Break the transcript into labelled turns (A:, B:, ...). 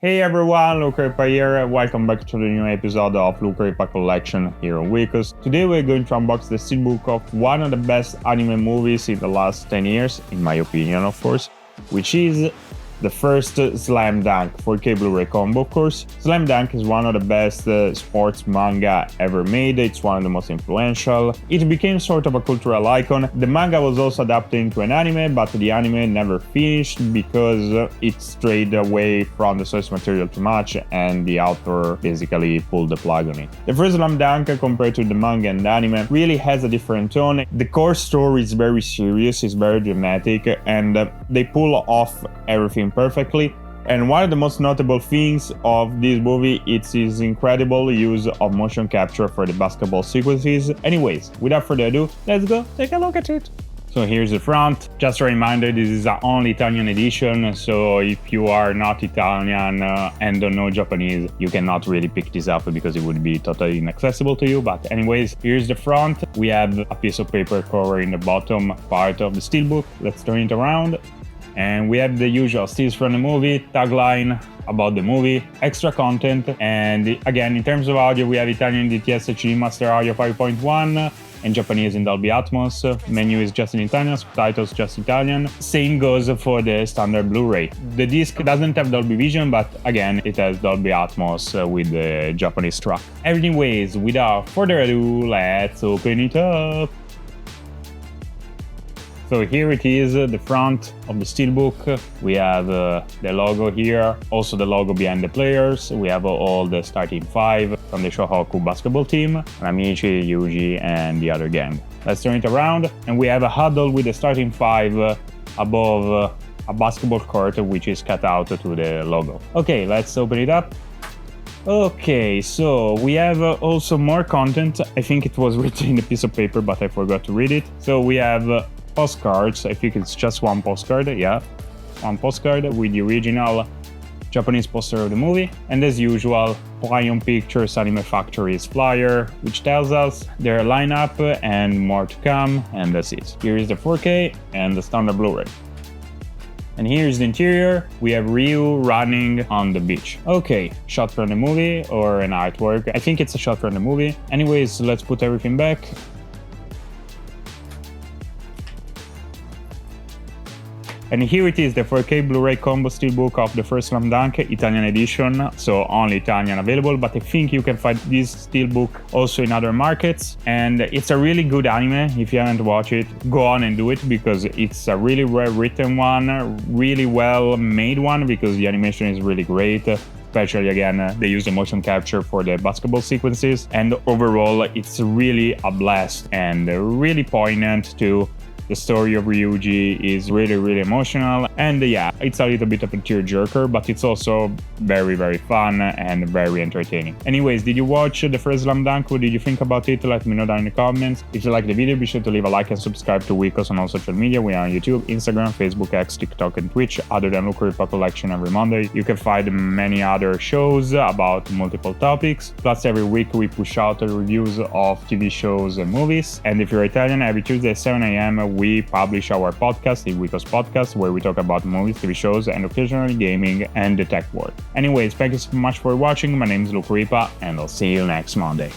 A: Hey everyone, Luca Ripa here. Welcome back to the new episode of Luca Ripa Collection here on Weekos. Today we're going to unbox the steelbook of one of the best anime movies in the last 10 years, in my opinion, of course, which is the first Slam Dunk 4K Blu-ray combo, of course. Slam Dunk is one of the best sports manga ever made. It's one of the most influential. It became sort of a cultural icon. The manga was also adapted into an anime, but the anime never finished because it strayed away from the source material too much and the author basically pulled the plug on it. The first Slam Dunk, compared to the manga and the anime, really has a different tone. The core story is very serious, it's very dramatic, and they pull off everything perfectly. And one of the most notable things of this movie is its incredible use of motion capture for the basketball sequences. Anyways, without further ado, let's go take a look at it. So here's the front. Just a reminder, this is the only Italian edition, so if you are not Italian and don't know Japanese, you cannot really pick this up because it would be totally inaccessible to you. But anyways, here's the front. We have a piece of paper covering the bottom part of the steelbook. Let's turn it around. And we have the usual stills from the movie, tagline about the movie, extra content, and again, in terms of audio, we have Italian DTS HD Master Audio 5.1 and Japanese in Dolby Atmos. Menu is just in Italian, subtitles just Italian. Same goes for the standard Blu-ray. The disc doesn't have Dolby Vision, but again, it has Dolby Atmos with the Japanese track. Anyways, without further ado, let's open it up. So here it is, the front of the steelbook. We have the logo here, also the logo behind the players. We have all the starting five from the Shohoku basketball team, Amici, Yuji, and the other gang. Let's turn it around, and we have a huddle with the starting five above a basketball court, which is cut out to the logo. Okay, let's open it up. Okay, so we have also more content. I think it was written in a piece of paper, but I forgot to read it. So we have postcards. I think it's just one postcard, yeah. One postcard with the original Japanese poster of the movie. And as usual, Lion Pictures Anime Factory's flyer, which tells us their lineup and more to come, and that's it. Here is the 4K and the standard Blu-ray. And here's the interior. We have Ryu running on the beach. Okay, shot from the movie or an artwork. I think it's a shot from the movie. Anyways, let's put everything back. And here it is, the 4K Blu-ray combo steelbook of the first Slam Dunk Italian edition, so only Italian available, but I think you can find this steelbook also in other markets. And it's a really good anime. If you haven't watched it, go on and do it, because it's a really well-written one, really well-made one, because the animation is really great. Especially, again, they use the motion capture for the basketball sequences, and overall it's really a blast and really poignant too. The story of Ryuji is really emotional, and yeah, it's a little bit of a tearjerker, but it's also very fun and very entertaining. Anyways, did you watch the first Slam Dunk? What did you think about it? Let me know down in the comments. If you like the video, be sure to leave a like and subscribe to Weekos on all social media. We are on YouTube, Instagram, Facebook, X, TikTok, and Twitch. Other than Luca Ripa Collection every Monday, you can find many other shows about multiple topics. Plus, every week we push out reviews of TV shows and movies. And if you're Italian, every Tuesday at 7 a.m. we publish our podcast, the Weekos Podcast, where we talk about movies, TV shows, and occasionally gaming and the tech world. Anyways, thank you so much for watching. My name is Luca Ripa, and I'll see you next Monday.